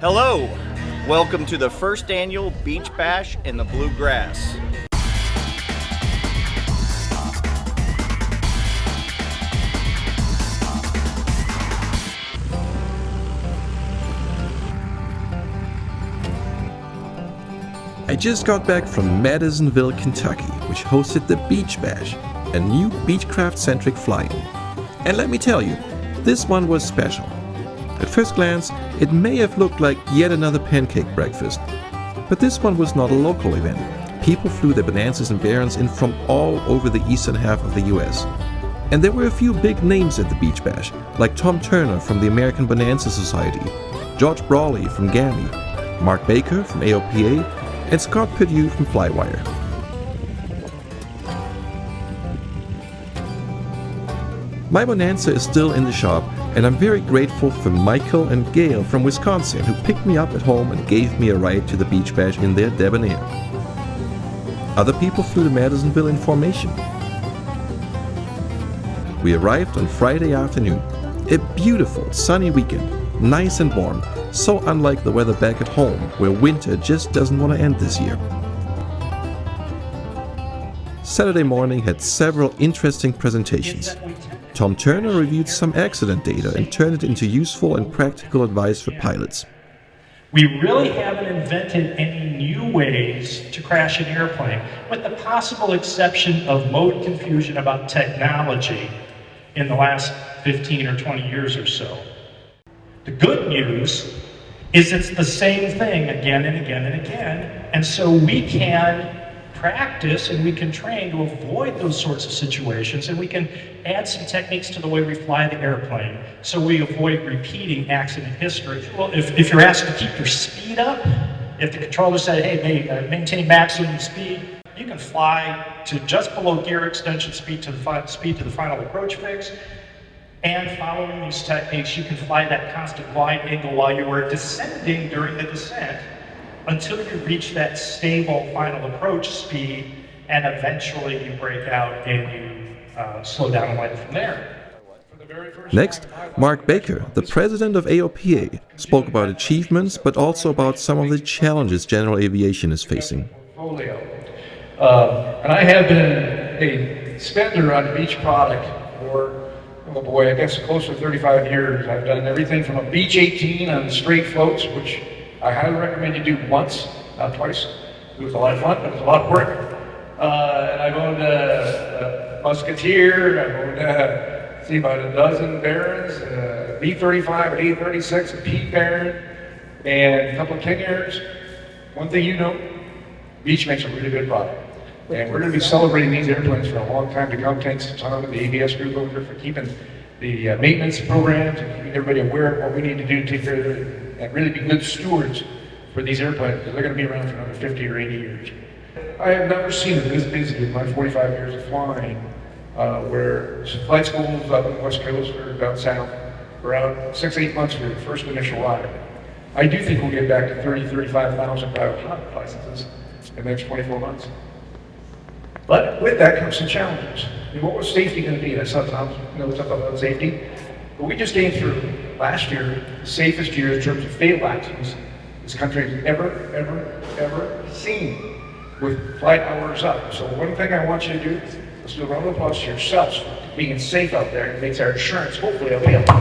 Hello, welcome to the first annual Beech Bash in the Bluegrass. I just got back from Madisonville, Kentucky, which hosted the Beech Bash, a new Beechcraft-centric fly-in. And let me tell you, this one was special. At first glance, it may have looked like yet another pancake breakfast. But this one was not a local event. People flew their Bonanzas and Barons in from all over the eastern half of the US. And there were a few big names at the Beech Bash, like Tom Turner from the American Bonanza Society, George Brawley from GAMI, Mark Baker from AOPA, and Scott Perdue from FlightAware. My Bonanza is still in the shop, and I'm very grateful for Michael and Gail from Wisconsin who picked me up at home and gave me a ride to the Beech Bash in their Debonair. Other people flew to Madisonville in formation. We arrived on Friday afternoon. A beautiful sunny weekend, nice and warm, so unlike the weather back at home where winter just doesn't want to end this year. Saturday morning had several interesting presentations. Tom Turner reviewed some accident data and turned it into useful and practical advice for pilots. We really haven't invented any new ways to crash an airplane, with the possible exception of mode confusion about technology in the last 15 or 20 years or so. The good news is it's the same thing again and again and again, and so we can practice and we can train to avoid those sorts of situations, and we can add some techniques to the way we fly the airplane so we avoid repeating accident history. Well, if you're asked to keep your speed up, if the controller said, hey, maintain maximum speed, you can fly to just below gear extension speed to the final approach fix. And following these techniques, you can fly that constant glide angle while you are descending during the descent until you reach that stable final approach speed, and eventually you break out and you slow down and land from there. Next, Mark Baker, the president of AOPA, spoke about achievements but also about some of the challenges general aviation is facing. And I have been a spender on Beech product for, oh boy, I guess close to 35 years. I've done everything from a Beech 18 on straight floats, which I highly recommend you do once, not twice. It was a lot of fun, but it was a lot of work. And I've owned a Musketeer, I've owned about a dozen Barons, B-35, an A-36, a Pete Baron, and a couple of King Airs. One thing you know, Beech makes a really good product. And we're going to be celebrating these airplanes for a long time to come. Thanks to Tom and the ABS group over there for keeping the maintenance programs and keeping everybody aware of what we need to do to take care of it and really be good stewards for these airplanes, because they're going to be around for another 50 or 80 years. I have never seen it this busy in my 45 years of flying, where flight schools up on the West Coast or down south, around 6-8 months for the first initial ride. I do think we'll get back to 35,000 private pilot licenses in the next 24 months. But with that comes some challenges. And what was safety going to be? I saw Tom knows something about safety. But we just came through last year, the safest year in terms of fatal accidents this country has ever seen, with flight hours up. So one thing I want you to do, let's do a round of applause to yourselves for being safe out there. It makes our insurance hopefully available.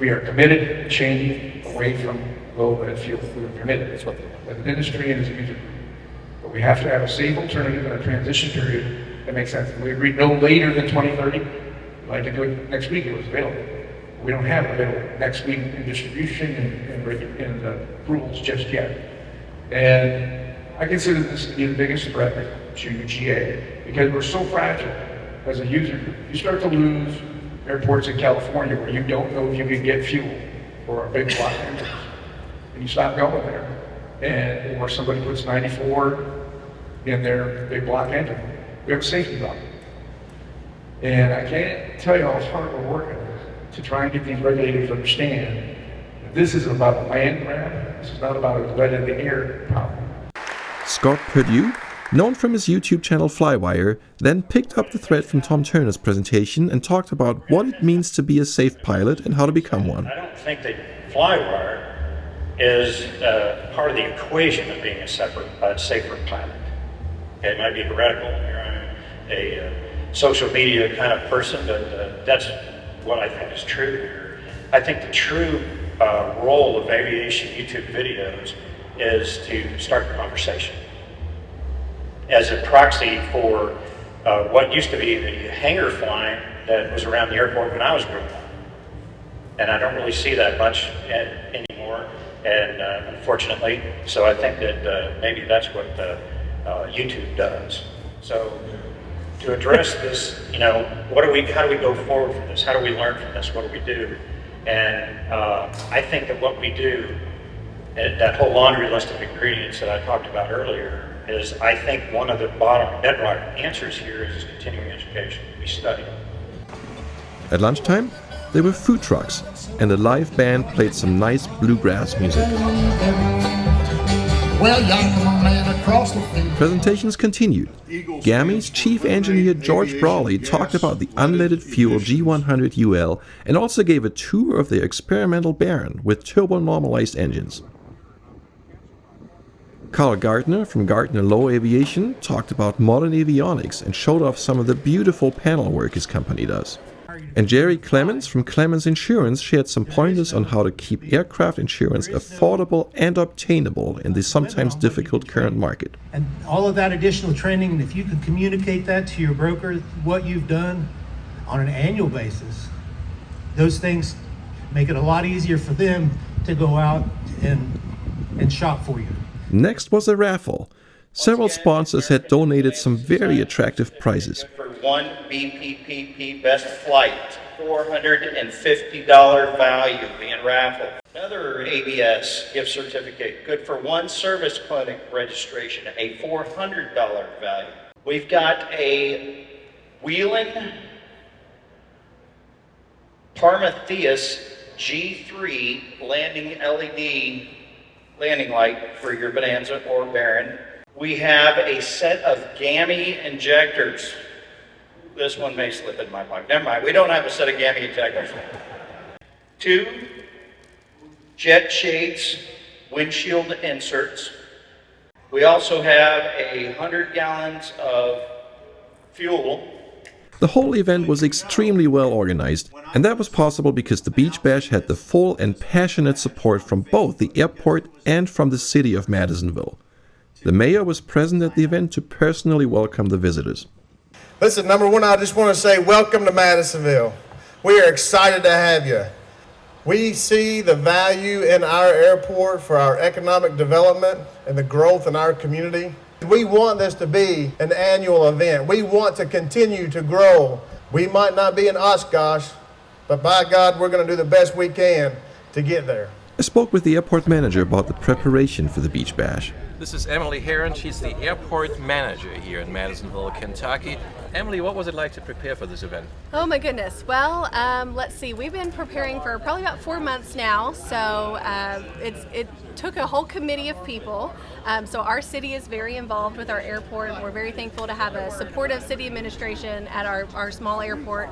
We are committed to changing away from low lead fuel. We are committed. That's what as an industry and as a user group. But we have to have a safe alternative in a transition period that makes sense. We agreed no later than 2030. We'd like to do it next week. It was available. We don't have it available next week in distribution and approvals just yet. And I consider this to be the biggest threat to GA because we're so fragile as a user group. You start to lose airports in California where you don't know if you can get fuel for a big block engine, and you stop going there. And or somebody puts 94 in their big block engine. We have a safety problem. And I can't tell you how hard we're working to try and get these regulators to understand that this is about a land grab. This is not about a lead in the air problem. Scott Perdue, known from his YouTube channel FlightAware, then picked up the thread from Tom Turner's presentation and talked about what it means to be a safe pilot and how to become one. I don't think that FlightAware is part of the equation of being a safer pilot. Okay, it might be heretical. I'm a social media kind of person, but that's what I think is true here. I think the true role of aviation YouTube videos is to start the conversation as a proxy for what used to be the hangar flying that was around the airport when I was growing up. And I don't really see that much anymore, and unfortunately, so I think that maybe that's what YouTube does. So to address this, you know, how do we go forward from this? How do we learn from this? What do we do? And I think that what we do, that whole laundry list of ingredients that I talked about earlier, is I think one of the bottom bedrock answers here is continuing education. We study. At lunchtime, there were food trucks, and a live band played some nice bluegrass music. Well, young, come on, man, across the field. Presentations continued. GAMI's chief engineer George Brawley talked about the unleaded fuel G100 UL and also gave a tour of their experimental Baron with turbo-normalized engines. Carl Gardner from Gardner Low Aviation talked about modern avionics and showed off some of the beautiful panel work his company does. And Jerry Clemens from Clemens Insurance shared some pointers on how to keep aircraft insurance affordable and obtainable in the sometimes difficult current market. And all of that additional training, and if you can communicate that to your broker, what you've done on an annual basis, those things make it a lot easier for them to go out and shop for you. Next was a raffle. Several sponsors had donated some very attractive prizes. For one BPPP Best Flight, $450 value being raffled. Another ABS gift certificate, good for one service clinic registration, a $400 value. We've got a Wheeling Prometheus G3 landing LED landing light for your Bonanza or Baron. We have a set of GAMI injectors. This one may slip in my pocket. Never mind, we don't have a set of GAMI injectors. 2 jet shades, windshield inserts. We also have 100 gallons of fuel. The whole event was extremely well organized, and that was possible because the Beech Bash had the full and passionate support from both the airport and from the city of Madisonville. The mayor was present at the event to personally welcome the visitors. Listen, number one, I just want to say welcome to Madisonville. We are excited to have you. We see the value in our airport for our economic development and the growth in our community. We want this to be an annual event. We want to continue to grow. We might not be in Oshkosh, but by God, we're going to do the best we can to get there. I spoke with the airport manager about the preparation for the Beech Bash. This is Emily Heron. She's the airport manager here in Madisonville, Kentucky. Emily, what was it like to prepare for this event? Oh my goodness. Well, let's see. We've been preparing for probably about 4 months now. So it took a whole committee of people. So our city is very involved with our airport, and we're very thankful to have a supportive city administration at our small airport.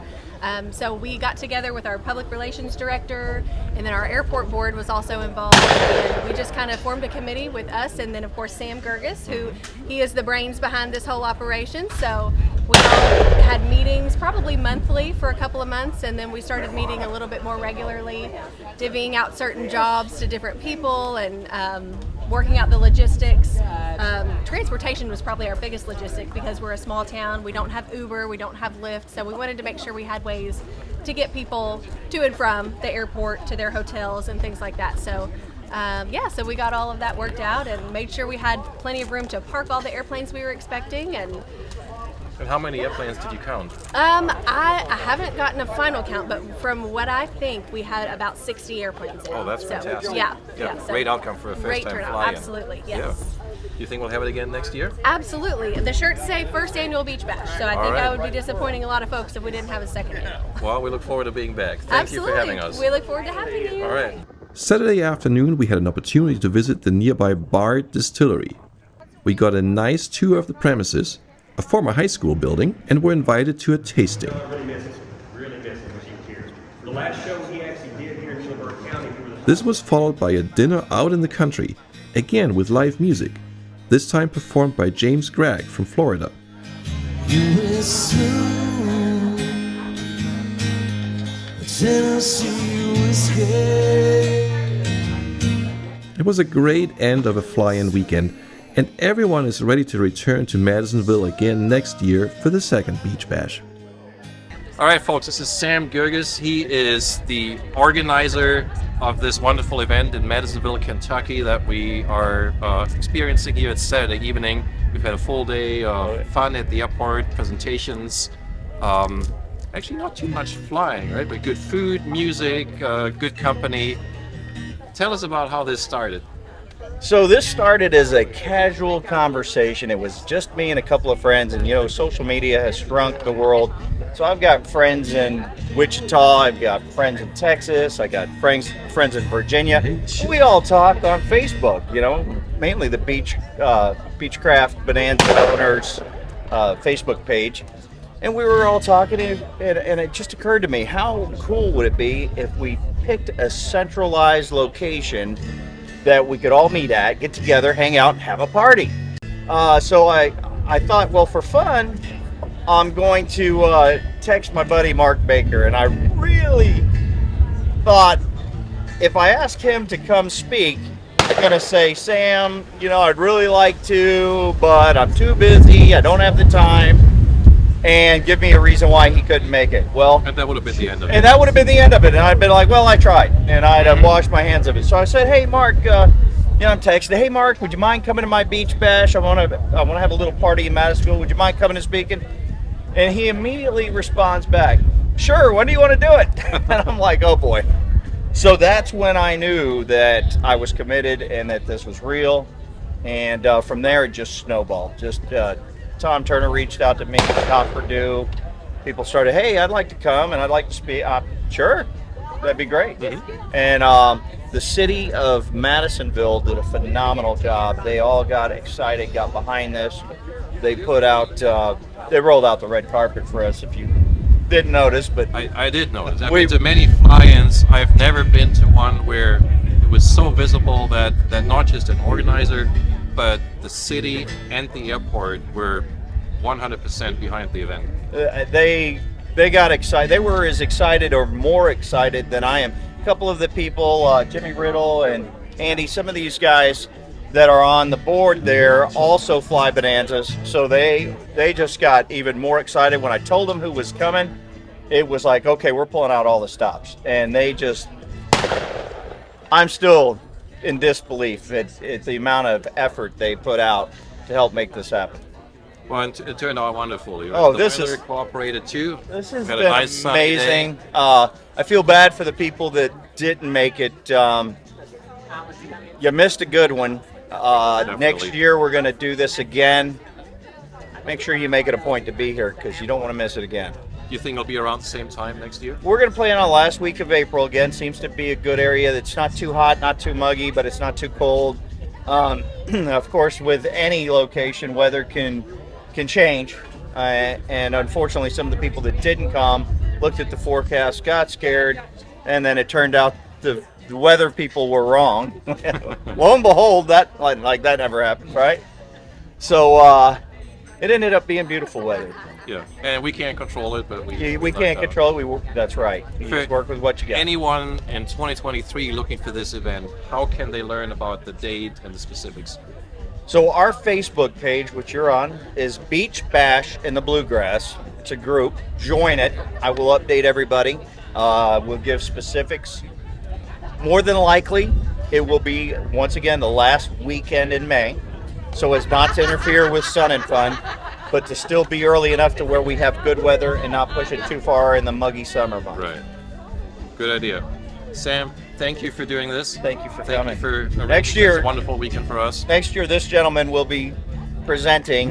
So we got together with our public relations director, and then our airport board was also involved. And we just kind of formed a committee with us, and then of course Sam Gerges, he is the brains behind this whole operation. So we all had meetings probably monthly for a couple of months, and then we started meeting a little bit more regularly, divvying out certain jobs to different people, and working out the logistics. Transportation was probably our biggest logistic because we're a small town. We don't have Uber, we don't have Lyft, so we wanted to make sure we had ways to get people to and from the airport to their hotels and things like that. So so we got all of that worked out and made sure we had plenty of room to park all the airplanes we were expecting. And how many airplanes did you count? I haven't gotten a final count, but from what I think, we had about 60 airplanes in. Oh, that's fantastic. So great outcome for a great first-time turnout, fly-in. absolutely, yes. Yeah. You think we'll have it again next year? Absolutely. The shirts say first annual Beech Bash, so I think I would be disappointing a lot of folks if we didn't have a second annual. Well, we look forward to being back. Thank you for having us. We look forward to having you. All right. Saturday afternoon, we had an opportunity to visit the nearby bar Distillery. We got a nice tour of the premises, a former high school building, and were invited to a tasting. Really miss it. Really miss it when she was here. The last show he actually did here in Shelburne County. This was followed by a dinner out in the country, again with live music, this time performed by James Gregg from Florida. It was a great end of a fly-in weekend, and everyone is ready to return to Madisonville again next year for the second Beach Bash. All right, folks, this is Sam Gerges. He is the organizer of this wonderful event in Madisonville, Kentucky that we are experiencing here. It's Saturday evening. We've had a full day of fun at the airport, presentations. Actually, not too much flying, right? But good food, music, good company. Tell us about how this started. So this started as a casual conversation. It was just me and a couple of friends, and you know, social media has shrunk the world. So I've got friends in Wichita, I've got friends in Texas, I got friends in Virginia. We all talk on Facebook, you know, mainly the Beechcraft Bonanza owners Facebook page. And we were all talking, and it just occurred to me, how cool would it be if we picked a centralized location that we could all meet at, get together, hang out, and have a party. So I thought, well, for fun, I'm going to text my buddy Mark Baker, and I really thought if I ask him to come speak, I'm going to say, Sam, you know, I'd really like to, but I'm too busy, I don't have the time, and give me a reason why he couldn't make it. Well, And that would have been the end of it. and that would have been the end of it. And I'd been like, well, I tried. And I'd have washed my hands of it. So I said, hey, Mark, you know, I'm texting, hey, Mark, would you mind coming to my beach bash? I want to have a little party in Madisonville. Would you mind coming and speaking? And he immediately responds back, sure, when do you want to do it? And I'm like, oh, boy. So that's when I knew that I was committed and that this was real. And from there, it just snowballed. Tom Turner reached out to me, Scott Purdue. People started, hey, I'd like to come and I'd like to speak. Sure, that'd be great. And the city of Madisonville did a phenomenal job. They all got excited, got behind this. They put out, they rolled out the red carpet for us, if you didn't notice. But I did notice. I've been to many fly-ins. I've never been to one where it was so visible that not just an organizer, but the city and the airport were 100% behind the event. They got excited. They were as excited or more excited than I am. A couple of the people, Jimmy Riddle and Andy, some of these guys that are on the board there also fly Bonanzas. So they just got even more excited. When I told them who was coming, it was like, okay, we're pulling out all the stops. And I'm still in disbelief at the amount of effort they put out to help make this happen. Well, it turned out wonderfully. Right? Oh, the this weather is cooperated too. This has Had been a nice sunny day. amazing. I feel bad for the people that didn't make it. You missed a good one. Next year we're going to do this again. Make sure you make it a point to be here because you don't want to miss it again. You think it'll be around the same time next year? We're going to plan on the last week of April again. Seems to be a good area that's not too hot, not too muggy, but it's not too cold. Of course, with any location, weather can change. And unfortunately, some of the people that didn't come looked at the forecast, got scared, and then it turned out the weather people were wrong. Lo and behold, that never happened, right? So it ended up being beautiful weather. Yeah, and we can't control it, but we can't control it. That's right. You just work with what you got. Anyone in 2023 looking for this event, how can they learn about the date and the specifics? So our Facebook page, which you're on, is Beech Bash in the Bluegrass. It's a group. Join it. I will update everybody. We'll give specifics. More than likely, it will be, once again, the last weekend in May, so as not to interfere with Sun and Fun, but to still be early enough to where we have good weather and not push it too far in the muggy summer months. Right. Good idea. Sam, thank you for doing this. Thank you for Thank coming. you for Next arranging year, this wonderful weekend for us. Next year, this gentleman will be presenting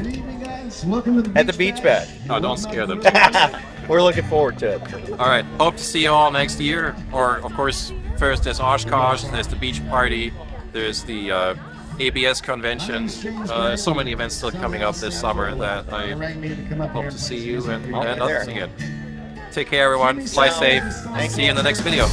at the Beach Bash. Oh, don't scare them. We're looking forward to it. All right. Hope to see you all next year. Or, of course, first there's Oshkosh, there's the beach party, there's the ABS convention. So many events still coming up this summer that I hope to see you and others again. Take care, everyone. Fly safe. See you in the next video.